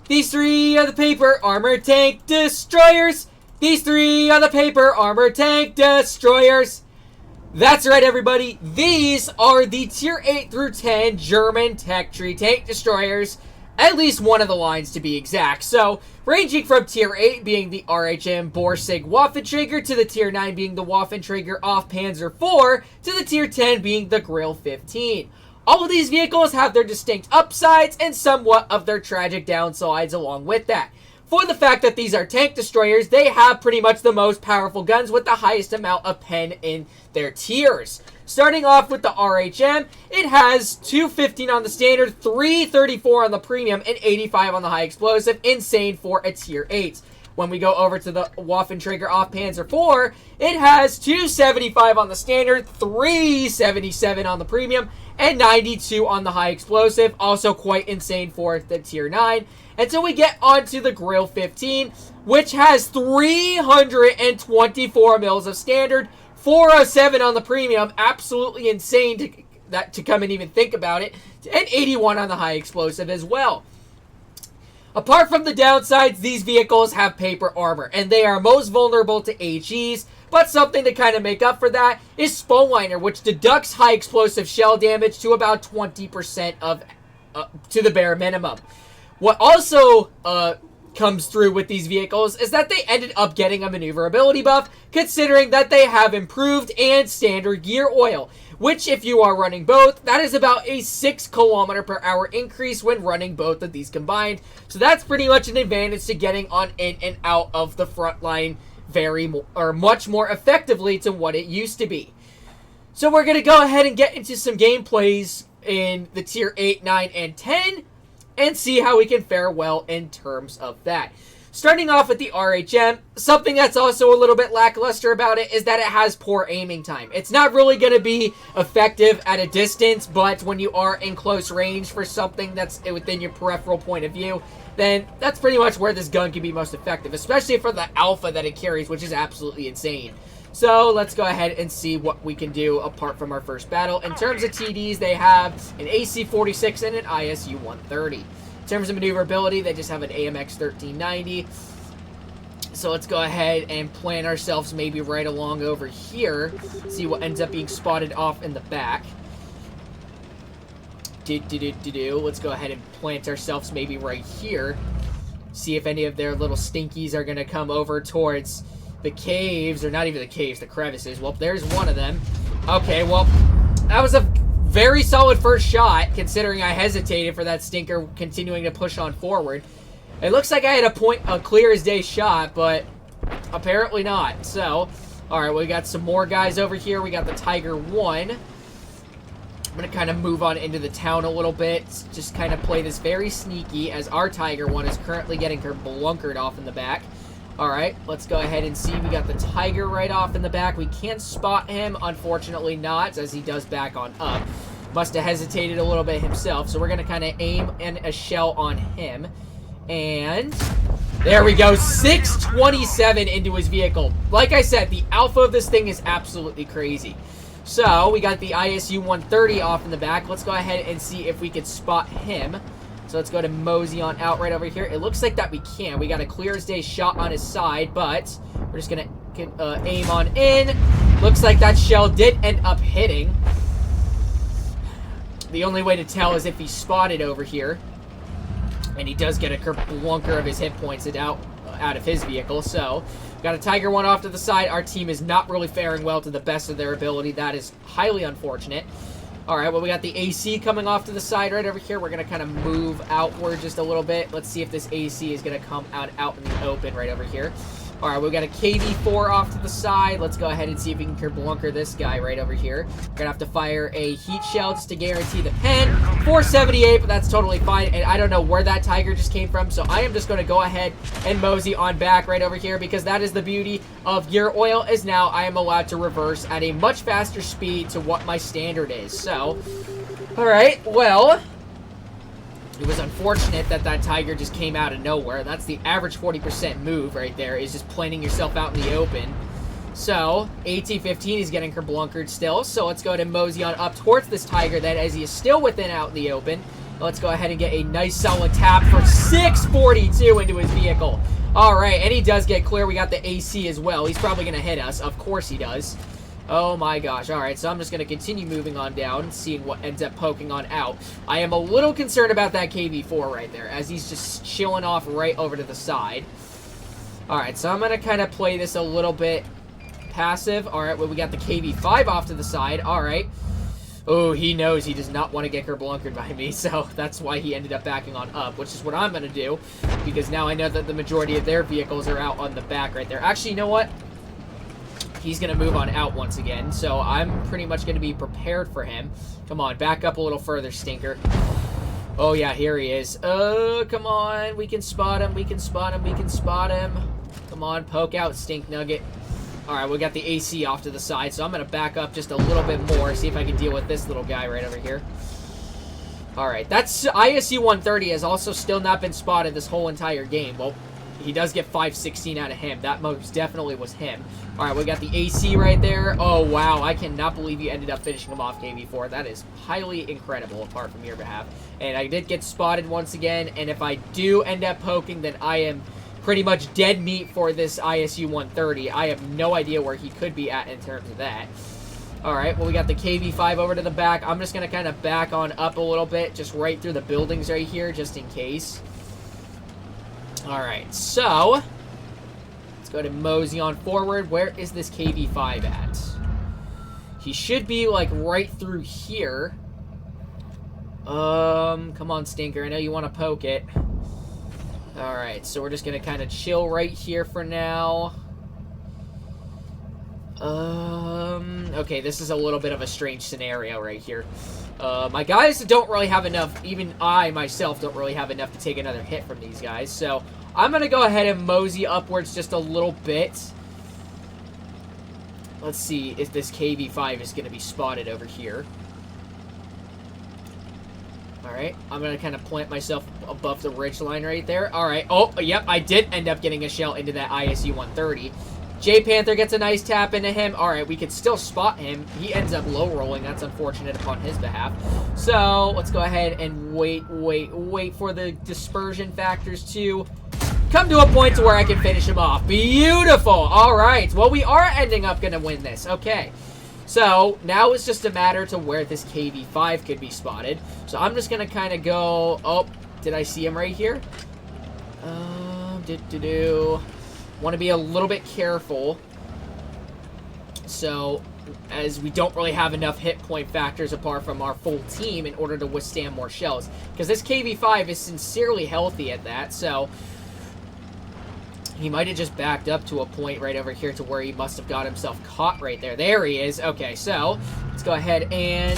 These three are the paper armor tank destroyers. These three are the paper armor tank destroyers. That's right, everybody. These are the Tier 8 through 10 German tech tree tank destroyers. At least one of the lines, to be exact. So, ranging from Tier 8 being the RHM Borsig Waffenträger to the Tier 9 being the Waffenträger off Panzer 4 to the Tier 10 being the Grille 15. All of these vehicles have their distinct upsides and somewhat of their tragic downsides along with that. For the fact that these are tank destroyers, they have pretty much the most powerful guns with the highest amount of pen in their tiers. Starting off with the RHM, it has 215 on the standard, 334 on the premium, and 85 on the high explosive. Insane for a Tier 8. When we go over to the Waffenträger off Panzer 4, it has 275 on the standard, 377 on the premium, and 92 on the high explosive. Also quite insane for the Tier 9. Until we get onto the Grille 15, which has 324 mils of standard, 407 on the premium. Absolutely insane to come and even think about it. And 81 on the high explosive as well. Apart from the downsides, these vehicles have paper armor, and they are most vulnerable to HEs, but something to kind of make up for that is Spoliner, which deducts high explosive shell damage to about 20% of to the bare minimum. What also comes through with these vehicles is that they ended up getting a maneuverability buff, considering that they have improved and standard gear oil, which if you are running both, that is about a 6 km/h increase when running both of these combined. So that's pretty much an advantage to getting on in and out of the front line much more effectively to what it used to be. So we're going to go ahead and get into some gameplays in the Tier 8, 9, and 10 and see how we can fare well in terms of that. Starting off with the RHM, something that's also a little bit lackluster about it is that it has poor aiming time. It's not really going to be effective at a distance, but when you are in close range for something that's within your peripheral point of view, then that's pretty much where this gun can be most effective, especially for the alpha that it carries, which is absolutely insane. So let's go ahead and see what we can do apart from our first battle. In terms of TDs, they have an AC-46 and an ISU-130. In terms of maneuverability, they just have an AMX-1390. So let's go ahead and plant ourselves maybe right along over here. See what ends up being spotted off in the back. Let's go ahead and plant ourselves maybe right here. See if any of their little stinkies are going to come over towards the caves, or not even the caves, the crevices. Well, there's one of them. Okay, well, that was a very solid first shot, considering I hesitated for that stinker continuing to push on forward. It looks like I had a clear as day shot, but apparently not. So, alright, we got some more guys over here. We got the Tiger 1. I'm going to kind of move on into the town a little bit. Just kind of play this very sneaky, as our Tiger 1 is currently getting her blunkered off in the back. Alright, let's go ahead and see. We got the Tiger right off in the back. We can't spot him, unfortunately not, as he does back on up. Must have hesitated a little bit himself, so we're going to kind of aim a shell on him. And there we go, 627 into his vehicle. Like I said, the alpha of this thing is absolutely crazy. So, we got the ISU-130 off in the back. Let's go ahead and see if we can spot him. So let's go to mosey on out right over here. It looks like that we can. We got a clear as day shot on his side, but we're just going to aim on in. Looks like that shell did end up hitting. The only way to tell is if he's spotted over here. And he does get a blunker of his hit points out of his vehicle. So, got a Tiger 1 off to the side. Our team is not really faring well to the best of their ability. That is highly unfortunate. Alright, well, we got the AC coming off to the side right over here. We're going to kind of move outward just a little bit. Let's see if this AC is going to come out in the open right over here. Alright, we got a KV-4 off to the side. Let's go ahead and see if we can blunker this guy right over here. We're going to have to fire a heat shell just to guarantee the pen. 478, but that's totally fine. And I don't know where that Tiger just came from, so I am just going to go ahead and mosey on back right over here, because that is the beauty of gear oil, is now I am allowed to reverse at a much faster speed to what my standard is. So, alright, well, it was unfortunate that that Tiger just came out of nowhere. That's the average 40% move right there, is just planting yourself out in the open. So, AT-15 is getting her blunkered still. So let's go ahead and mosey on up towards this Tiger then, as he is still within out in the open. Let's go ahead and get a nice solid tap for 642 into his vehicle. All right, and he does get clear. We got the AC as well. He's probably going to hit us. Of course he does. Oh my gosh. All right, so I'm just going to continue moving on down, seeing what ends up poking on out. I am a little concerned about that KV-4 right there, as he's just chilling off right over to the side. All right, so I'm going to kind of play this a little bit passive. All right, well, we got the KV-5 off to the side. All right. Oh, he knows he does not want to get kerblunkered by me, so that's why he ended up backing on up, which is what I'm going to do, because now I know that the majority of their vehicles are out on the back right there. Actually, you know what? He's going to move on out once again, so I'm pretty much going to be prepared for him. Come on, back up a little further, Stinker. Oh, yeah, here he is. Oh, come on. We can spot him. We can spot him. We can spot him. Come on, poke out, Stink Nugget. All right, we got the AC off to the side, so I'm going to back up just a little bit more, see if I can deal with this little guy right over here. All right, that's ISU 130 has also still not been spotted this whole entire game. Well, he does get 516 out of him. That most definitely was him. All right, we got the AC right there. Oh, wow, I cannot believe you ended up finishing him off, KV-4. That is highly incredible, apart from your behalf. And I did get spotted once again, and if I do end up poking, then I am pretty much dead meat for this ISU 130. I have no idea where he could be at in terms of that. All right, well, we got the KV-5 over to the back. I'm just going to kind of back on up a little bit, just right through the buildings right here, just in case. All right, so let's go to mosey on forward. Where is this KV-5 at? He should be, like, right through here. Come on, Stinker. I know you want to poke it. Alright, so we're just going to kind of chill right here for now. Okay, this is a little bit of a strange scenario right here. My guys don't really have enough, even I myself don't really have enough to take another hit from these guys. So I'm going to go ahead and mosey upwards just a little bit. Let's see if this KV-5 is going to be spotted over here. Alright, I'm going to kind of plant myself above the ridge line right there. Alright, oh, yep, I did end up getting a shell into that ISU 130. J-Panther gets a nice tap into him. Alright, we could still spot him. He ends up low rolling. That's unfortunate upon his behalf. So, let's go ahead and wait for the dispersion factors to come to a point to where I can finish him off. Beautiful! Alright, well, we are ending up going to win this. Okay. So, now it's just a matter to where this KV-5 could be spotted. So, I'm just going to kind of go... Oh, did I see him right here? Want to be a little bit careful. So, as we don't really have enough hit point factors apart from our full team in order to withstand more shells. Because this KV-5 is sincerely healthy at that, so... He might have just backed up to a point right over here to where he must have got himself caught right there. There he is. Okay, so let's go ahead and...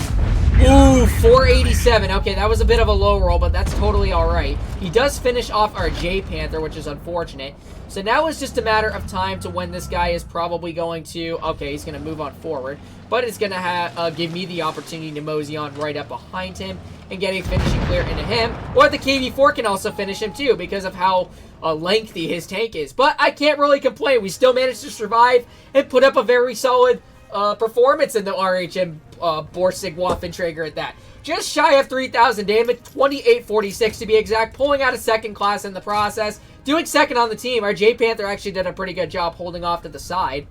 Ooh, 487. Okay, that was a bit of a low roll, but that's totally all right. He does finish off our J-Panther, which is unfortunate. So now it's just a matter of time to when this guy is probably going to... Okay, he's going to move on forward. But it's going to give me the opportunity to mosey on right up behind him and get a finishing clear into him. Or the KV-4 can also finish him too because of how lengthy his tank is. But I can't really complain. We still managed to survive and put up a very solid performance in the RHM Borsig Waffenträger at that. Just shy of 3,000 damage, 2846 to be exact, pulling out a second class in the process. Doing second on the team, our J-Panther actually did a pretty good job holding off to the side.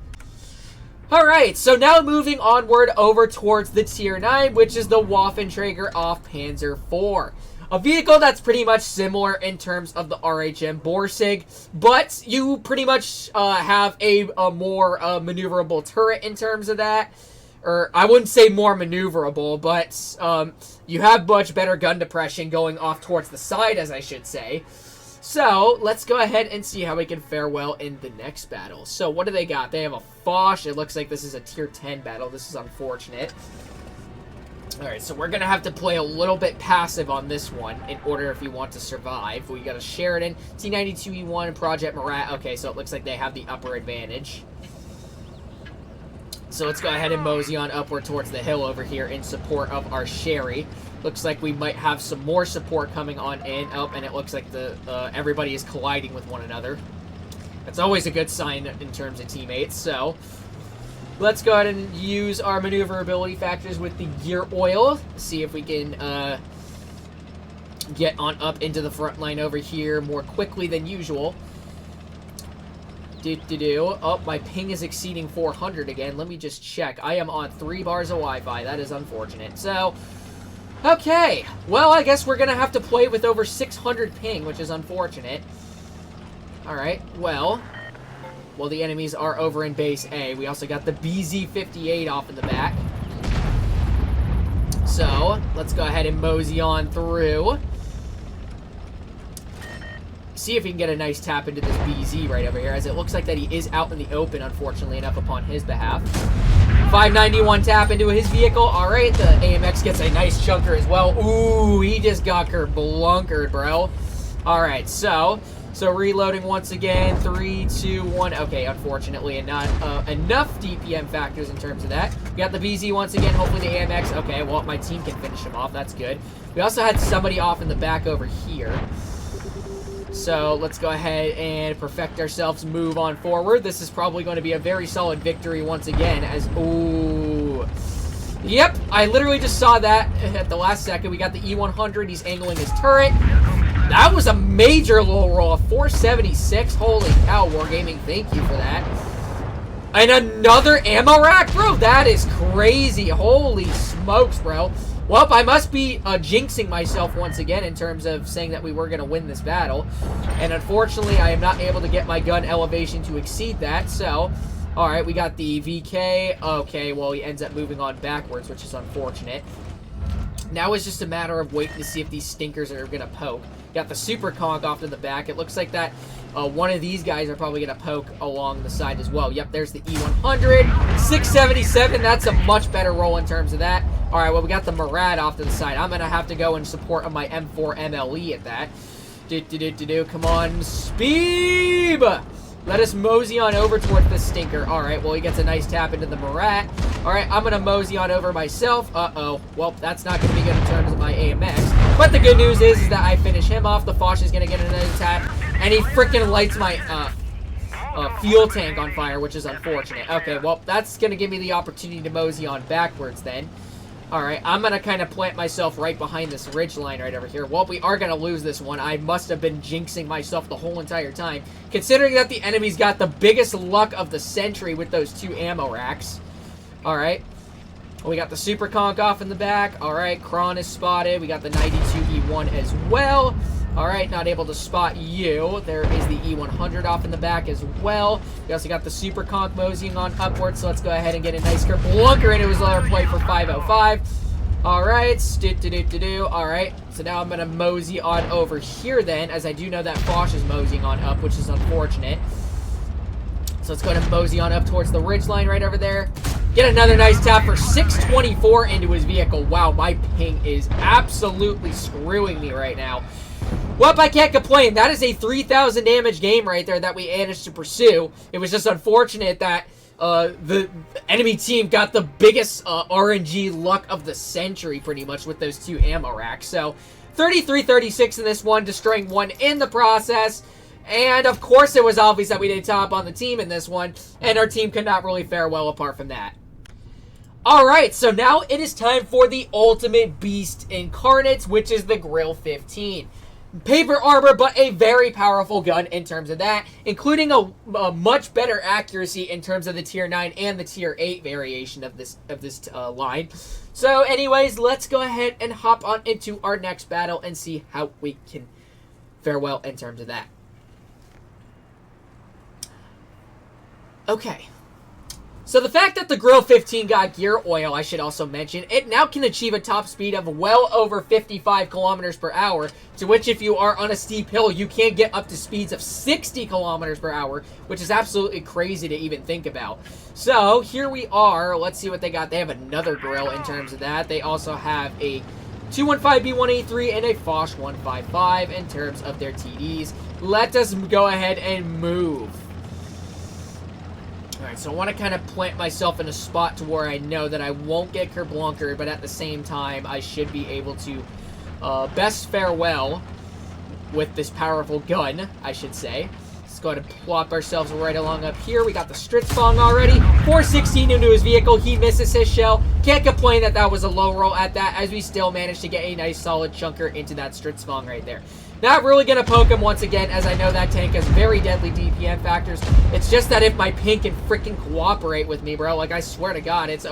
Alright, so now moving onward over towards the Tier 9, which is the Waffenträger off Panzer IV. A vehicle that's pretty much similar in terms of the RHM Borsig, but you pretty much have a more maneuverable turret in terms of that. Or, I wouldn't say more maneuverable, but you have much better gun depression going off towards the side, as I should say. So, let's go ahead and see how we can fare well in the next battle. So, what do they got? They have a Foch. It looks like this is a Tier 10 battle. This is unfortunate. Alright, so we're going to have to play a little bit passive on this one in order if you want to survive. We got a Sheridan, T-92E1, Project Murat. Okay, so it looks like they have the upper advantage. So let's go ahead and mosey on upward towards the hill over here in support of our Sherry. Looks like we might have some more support coming on in. Oh, and it looks like everybody is colliding with one another. That's always a good sign in terms of teammates. So let's go ahead and use our maneuverability factors with the gear oil. See if we can get on up into the front line over here more quickly than usual. Oh, my ping is exceeding 400 again. Let me just check. I am on 3 bars of Wi-Fi. That is unfortunate. So, okay. Well, I guess we're going to have to play with over 600 ping, which is unfortunate. Alright, well, the enemies are over in base A. We also got the BZ-58 off in the back. So, let's go ahead and mosey on through. See if we can get a nice tap into this BZ right over here, as it looks like that he is out in the open, unfortunately enough, upon his behalf. 591 tap into his vehicle. All right, the AMX gets a nice chunker as well. Ooh, he just got kerblunkered, bro. All right, so reloading once again. 3, 2, 1. Okay, unfortunately, and not enough DPM factors in terms of that. We got the BZ once again. Hopefully the AMX. Okay, well, my team can finish him off. That's good. We also had somebody off in the back over here. So let's go ahead and perfect ourselves, move on forward. This is probably going to be a very solid victory once again as, ooh. Yep, I literally just saw that at the last second. We got the E100. He's angling his turret. That was a major low roll of 476. Holy cow, Wargaming, thank you for that. And another ammo rack? Bro, that is crazy. Holy smokes, bro. Well, I must be jinxing myself once again in terms of saying that we were going to win this battle. And unfortunately, I am not able to get my gun elevation to exceed that. So, alright, we got the VK. Okay, well, he ends up moving on backwards, which is unfortunate. Now it's just a matter of waiting to see if these stinkers are going to poke. Got the Super Conk off in the back. It looks like that one of these guys are probably going to poke along the side as well. Yep, there's the E100. 677, that's a much better roll in terms of that. All right, well, we got the Murad off to the side. I'm going to have to go in support of my M4 MLE at that. Come on, Speeb! Let us mosey on over towards this stinker. All right, well, he gets a nice tap into the Murat. All right, I'm going to mosey on over myself. Uh-oh. Well, that's not going to be good in terms of my AMX. But the good news is that I finish him off. The Foch is going to get another tap. And he freaking lights my fuel tank on fire, which is unfortunate. Okay, well, that's going to give me the opportunity to mosey on backwards then. Alright, I'm going to kind of plant myself right behind this ridge line right over here. Well, we are going to lose this one. I must have been jinxing myself the whole entire time, considering that the enemy's got the biggest luck of the century with those 2 ammo racks. Alright, we got the Super Conk off in the back. Alright, Kron is spotted. We got the 92E1 as well. Alright, not able to spot you. There is the E100 off in the back as well. We also got the Super Conk moseying on upwards, so let's go ahead and get a nice kerblunker into his lower plate for 505. Alright, Alright, so now I'm going to mosey on over here then, as I do know that Foch is moseying on up, which is unfortunate. So let's go ahead and mosey on up towards the ridge line right over there. Get another nice tap for 624 into his vehicle. Wow, my ping is absolutely screwing me right now. Well, I can't complain. That is a 3,000 damage game right there that we managed to pursue. It was just unfortunate that the enemy team got the biggest RNG luck of the century, pretty much, with those 2 ammo racks. So, 33-36 in this one, destroying 1 in the process. And, of course, it was obvious that we did top on the team in this one, and our team could not really fare well apart from that. Alright, so now it is time for the ultimate beast incarnate, which is the Grille 15. Paper armor, but a very powerful gun in terms of that, including a much better accuracy in terms of the tier 9 and the tier 8 variation of this line. So anyways, let's go ahead and hop on into our next battle and see how we can fare well in terms of that. Okay. So the fact that the Grille 15 got gear oil, I should also mention, it now can achieve a top speed of well over 55 kilometers per hour, to which if you are on a steep hill, you can get up to speeds of 60 kilometers per hour, which is absolutely crazy to even think about. So here we are. Let's see what they got. They have another Grille in terms of that. They also have a 215B183 and a Foch 155 in terms of their TDs. Let us go ahead and move. Alright, so I want to kind of plant myself in a spot to where I know that I won't get kerblunkered, but at the same time, I should be able to best fare well with this powerful gun, I should say. Let's go ahead and plop ourselves right along up here. We got the Stritzbong already. 416 into his vehicle. He misses his shell. Can't complain that that was a low roll at that, as we still managed to get a nice solid chunker into that Stritzbong right there. Not really going to poke him once again, as I know that tank has very deadly DPM factors. It's just that if my ping can freaking cooperate with me, bro, like I swear to God, it's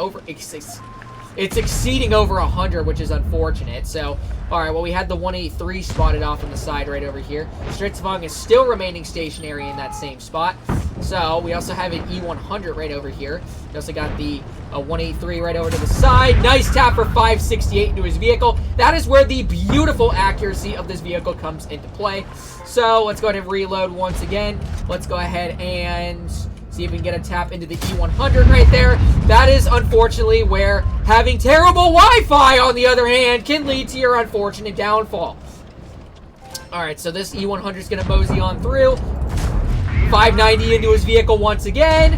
exceeding over 100, which is unfortunate. So, alright, well, we had the 183 spotted off on the side right over here. Stritzbong is still remaining stationary in that same spot. So, we also have an E100 right over here. We also got the 183 right over to the side. Nice tap for 568 into his vehicle. That is where the beautiful accuracy of this vehicle comes into play. So, let's go ahead and reload once again. Let's go ahead and see if we can get a tap into the E100 right there. That is unfortunately where having terrible Wi-Fi, on the other hand, can lead to your unfortunate downfall. Alright, so this E100 is going to mosey on through. 590 into his vehicle once again.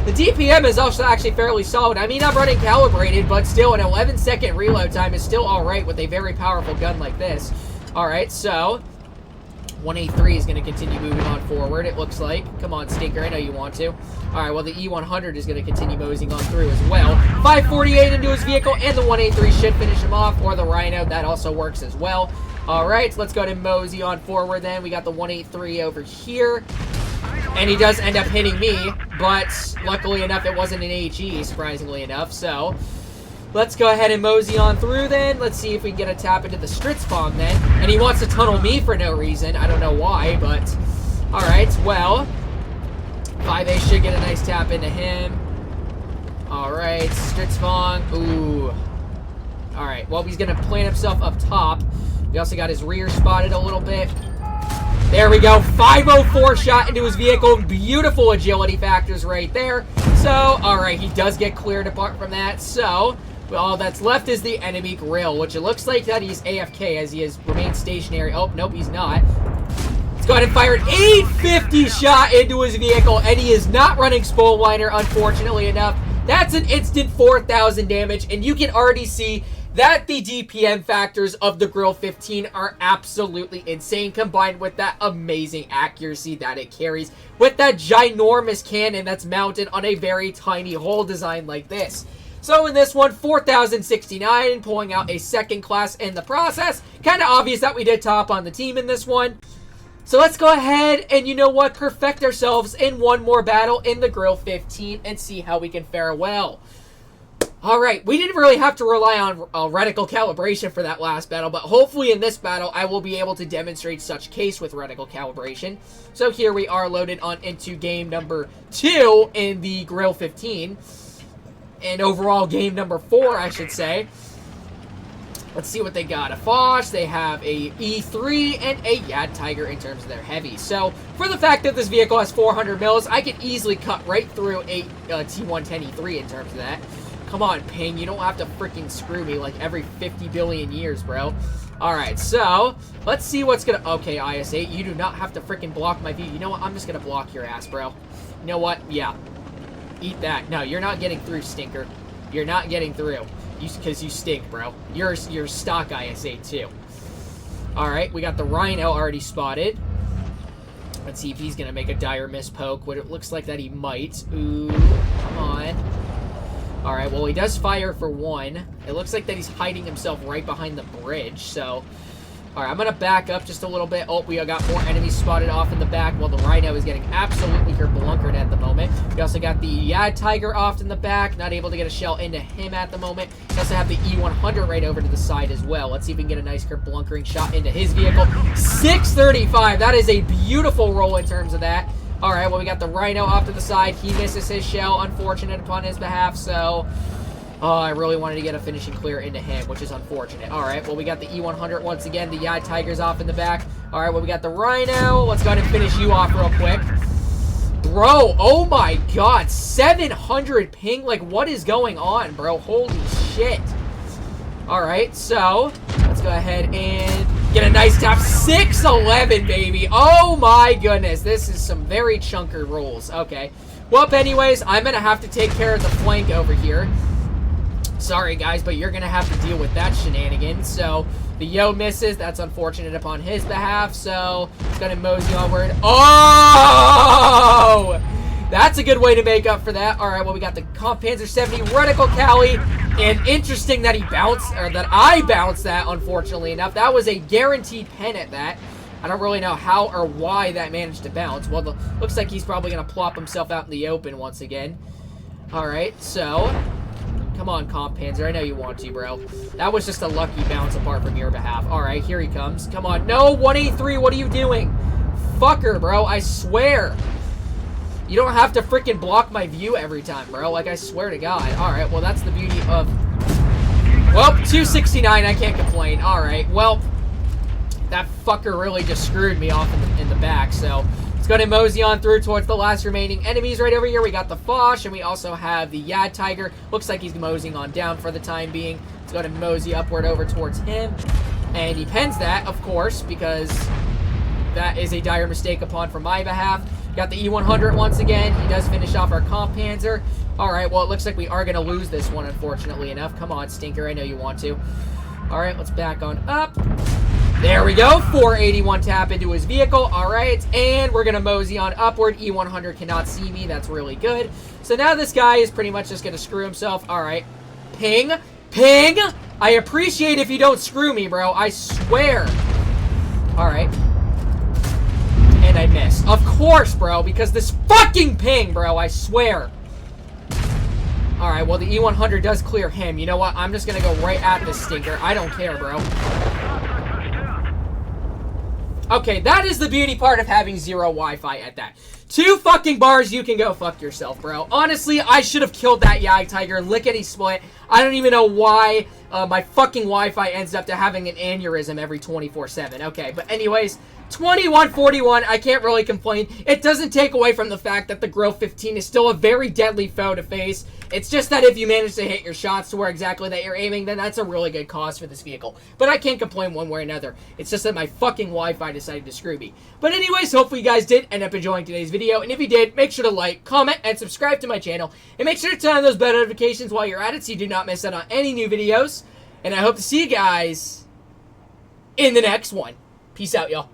The DPM is also actually fairly solid. I mean, I'm running calibrated, but still an 11-second reload time is still alright with a very powerful gun like this. Alright, so 183 is going to continue moving on forward, it looks like. Come on, Stinker, I know you want to. Alright, well, the E100 is going to continue moseying on through as well. 548 into his vehicle, and the 183 should finish him off, or the Rhino, that also works as well. Alright, let's go ahead and mosey on forward then. We got the 183 over here. And he does end up hitting me, but luckily enough, it wasn't an HE, surprisingly enough. So, let's go ahead and mosey on through then. Let's see if we can get a tap into the Stritzbong then. And he wants to tunnel me for no reason. I don't know why, but alright, well, 5A should get a nice tap into him. Alright, Stritzbong. Ooh. Alright, well, he's going to plant himself up top. We also got his rear spotted a little bit. There we go. 504 shot into his vehicle. Beautiful agility factors right there. So, alright, he does get cleared apart from that. So, all that's left is the enemy Grille, which it looks like that he's AFK as he has remained stationary. Oh, nope, he's not. Let's go ahead and fire an 850 shot into his vehicle, and he is not running Spole Liner, unfortunately enough. That's an instant 4,000 damage, and you can already see that the DPM factors of the Grille 15 are absolutely insane, combined with that amazing accuracy that it carries with that ginormous cannon that's mounted on a very tiny hull design like this. So in this one, 4,069, pulling out a second class in the process. Kind of obvious that we did top on the team in this one. So let's go ahead and, you know what, perfect ourselves in one more battle in the Grille 15 and see how we can fare well. Alright, we didn't really have to rely on reticle calibration for that last battle, but hopefully in this battle I will be able to demonstrate such case with reticle calibration. So here we are loaded on into game number 2 in the Grille 15. And overall game number 4, I should say. Let's see what they got. A Foch, they have a E3, and a Yad Tiger in terms of their heavy. So, for the fact that this vehicle has 400 mils, I can easily cut right through a T110E3 in terms of that. Come on, Ping, you don't have to freaking screw me like every 50 billion years, bro. Alright, so, let's see what's gonna... Okay, IS-8, you do not have to freaking block my view. You know what? I'm just gonna block your ass, bro. You know what? Yeah. Eat that. No, you're not getting through, Stinker. You're not getting through. Because you stink, bro. You're stock IS-8, too. Alright, we got the Rhino already spotted. Let's see if he's gonna make a dire miss poke. What it looks like that he might. Ooh, come on. Alright, well, he does fire for one. It looks like that he's hiding himself right behind the bridge, so... Alright, I'm going to back up just a little bit. Oh, we got more enemies spotted off in the back while the Rhino is getting absolutely kerblunkered at the moment. We also got the Yad Tiger off in the back. Not able to get a shell into him at the moment. We also have the E100 right over to the side as well. Let's see if we can get a nice kerblunkering shot into his vehicle. 635. That is a beautiful roll in terms of that. Alright, well, we got the Rhino off to the side. He misses his shell. Unfortunate upon his behalf, so... Oh, I really wanted to get a finishing clear into him, which is unfortunate. Alright, well, we got the E100 once again. The Yad Tiger's off in the back. Alright, well, we got the Rhino. Let's go ahead and finish you off real quick. Bro, oh my god. 700 ping? Like, what is going on, bro? Holy shit. Alright, so, let's go ahead and get a nice tap. 611, baby. Oh my goodness. This is some very chunker rolls. Okay. Well, anyways, I'm going to have to take care of the flank over here. Sorry, guys, but you're going to have to deal with that shenanigan. So, The Yo misses. That's unfortunate upon his behalf. So it's going to mosey onward. Oh! That's a good way to make up for that. All right, well, we got the Panzer 70 Reticle Cali. And interesting that he bounced, or that I bounced that, unfortunately enough. That was a guaranteed pen at that. I don't really know how or why that managed to bounce. Well, looks like he's probably going to plop himself out in the open once again. All right, so come on, Comp Panzer. I know you want to, bro. That was just a lucky bounce apart from your behalf. All right, here he comes. Come on. No, 183. What are you doing? Fucker, bro. I swear. You don't have to freaking block my view every time, bro. Like, I swear to God. All right, well, that's the beauty of... Well, 269. I can't complain. All right, well, that fucker really just screwed me off in the back, so... Let's go to mosey on through towards the last remaining enemies right over here. We got the Foch, and we also have the Yad Tiger. Looks like he's moseying on down for the time being. Let's go to mosey upward over towards him. And he pens that, of course, because that is a dire mistake upon from my behalf. Got the E100 once again. He does finish off our Comp Panzer. All right, well, it looks like we are going to lose this one, unfortunately enough. Come on, Stinker. I know you want to. All right, let's back on up. There we go. 481 tap into his vehicle. All right, and we're going to mosey on upward. E100 cannot see me. That's really good. So now this guy is pretty much just going to screw himself. All right. Ping. Ping. I appreciate if you don't screw me, bro. I swear. All right. And I missed. Of course, bro, because this fucking ping, bro. I swear. All right, well, the E100 does clear him. You know what? I'm just going to go right at this Stinker. I don't care, bro. Okay, that is the beauty part of having zero Wi-Fi at that. 2 fucking bars, you can go fuck yourself, bro. Honestly, I should have killed that Yag Tiger. Lickety-split. I don't even know why my fucking Wi-Fi ends up to having an aneurysm every 24/7. Okay, but anyways, 21-41, I can't really complain. It doesn't take away from the fact that the Grille 15 is still a very deadly foe to face. It's just that if you manage to hit your shots to where exactly that you're aiming, then that's a really good cause for this vehicle. But I can't complain one way or another. It's just that my fucking Wi-Fi decided to screw me. But anyways, hopefully you guys did end up enjoying today's video. And if you did, make sure to like, comment, and subscribe to my channel. And make sure to turn on those bell notifications while you're at it so you do not miss out on any new videos. And I hope to see you guys in the next one. Peace out, y'all.